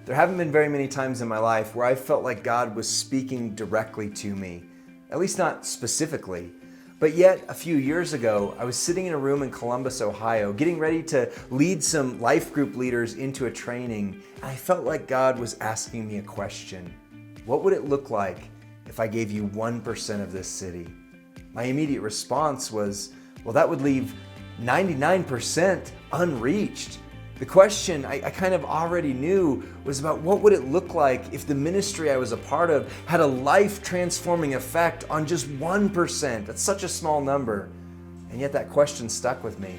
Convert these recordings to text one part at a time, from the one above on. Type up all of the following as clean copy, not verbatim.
There haven't been very many times in my life where I felt like God was speaking directly to me, at least not specifically. But yet, a few years ago, I was sitting in a room in Columbus, Ohio, getting ready to lead some life group leaders into a training, and I felt like God was asking me a question. What would it look like if I gave you 1% of this city? My immediate response was, well, that would leave 99% unreached. The question I kind of already knew was about what would it look like if the ministry I was a part of had a life-transforming effect on just 1%. That's such a small number. And yet that question stuck with me.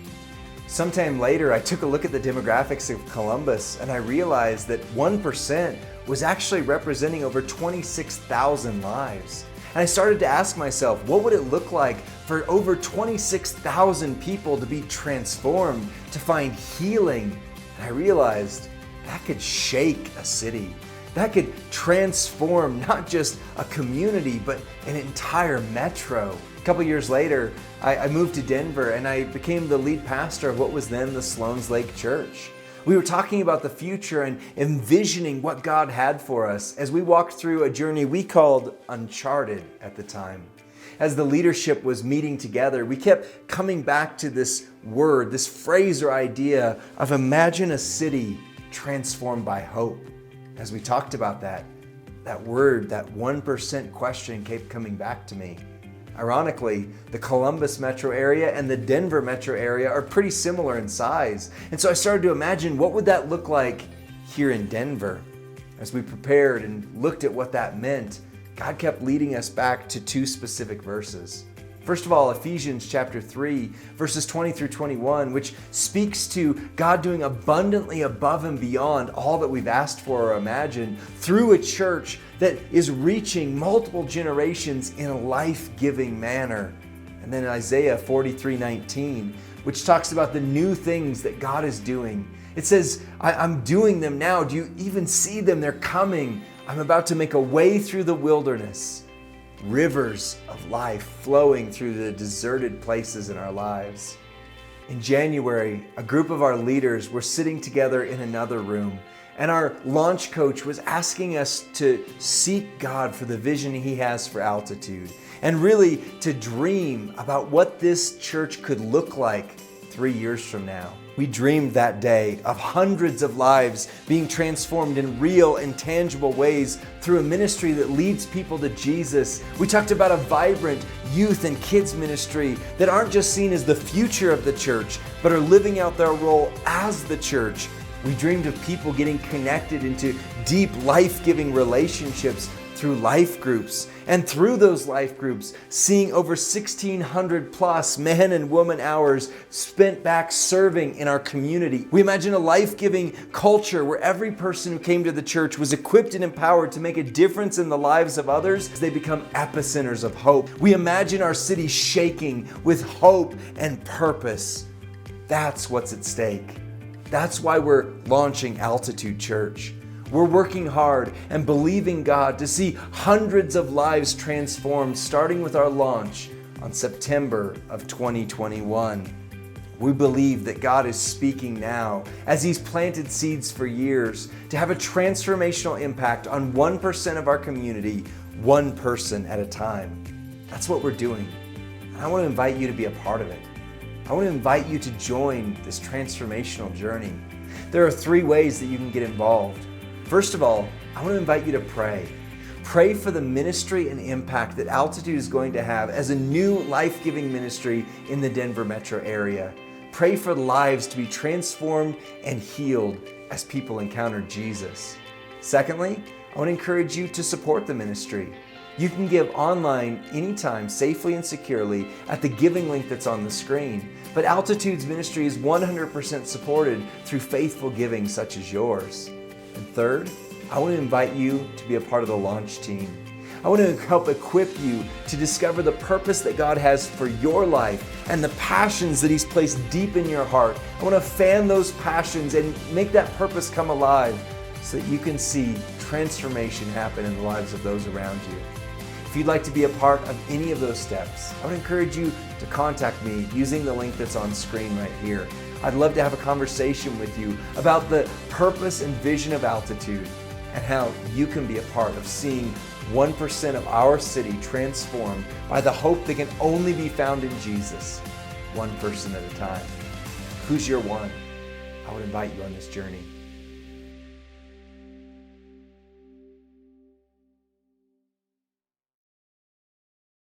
Sometime later, I took a look at the demographics of Columbus and I realized that 1% was actually representing over 26,000 lives. And I started to ask myself, what would it look like for over 26,000 people to be transformed, to find healing? And I realized that could shake a city. That could transform not just a community, but an entire metro. A couple years later, I moved to Denver and I became the lead pastor of what was then the Sloan's Lake Church. We were talking about the future and envisioning what God had for us as we walked through a journey we called Uncharted at the time. As the leadership was meeting together, we kept coming back to this word, this phrase or idea of imagine a city transformed by hope. As we talked about that word, that 1% question kept coming back to me. Ironically, the Columbus metro area and the Denver metro area are pretty similar in size. And so I started to imagine what would that look like here in Denver. As we prepared and looked at what that meant, God kept leading us back to two specific verses. First of all, Ephesians chapter 3, verses 20 through 21, which speaks to God doing abundantly above and beyond all that we've asked for or imagined through a church that is reaching multiple generations in a life-giving manner. And then Isaiah 43:19, which talks about the new things that God is doing. It says, I'm doing them now. Do you even see them? They're coming. I'm about to make a way through the wilderness. Rivers of life flowing through the deserted places in our lives. In January, a group of our leaders were sitting together in another room, and our launch coach was asking us to seek God for the vision He has for Altitude, and really to dream about what this church could look like 3 years from now. We dreamed that day of hundreds of lives being transformed in real and tangible ways through a ministry that leads people to Jesus. We talked about a vibrant youth and kids ministry that aren't just seen as the future of the church, but are living out their role as the church. We dreamed of people getting connected into deep, life-giving relationships through life groups, and through those life groups, seeing over 1,600 plus men and woman hours spent back serving in our community. We imagine a life-giving culture where every person who came to the church was equipped and empowered to make a difference in the lives of others as they become epicenters of hope. We imagine our city shaking with hope and purpose. That's what's at stake. That's why we're launching Altitude Church. We're working hard and believing God to see hundreds of lives transformed, starting with our launch on September of 2021. We believe that God is speaking now as He's planted seeds for years to have a transformational impact on 1% of our community, one person at a time. That's what we're doing. And I want to invite you to be a part of it. I want to invite you to join this transformational journey. There are 3 ways that you can get involved. First of all, I want to invite you to pray. Pray for the ministry and impact that Altitude is going to have as a new life-giving ministry in the Denver metro area. Pray for lives to be transformed and healed as people encounter Jesus. Secondly, I want to encourage you to support the ministry. You can give online anytime, safely and securely, at the giving link that's on the screen. But Altitude's ministry is 100% supported through faithful giving such as yours. And third, I want to invite you to be a part of the launch team. I want to help equip you to discover the purpose that God has for your life and the passions that He's placed deep in your heart. I want to fan those passions and make that purpose come alive so that you can see transformation happen in the lives of those around you. If you'd like to be a part of any of those steps, I would encourage you to contact me using the link that's on screen right here. I'd love to have a conversation with you about the purpose and vision of Altitude and how you can be a part of seeing 1% of our city transformed by the hope that can only be found in Jesus, one person at a time. Who's your one? I would invite you on this journey.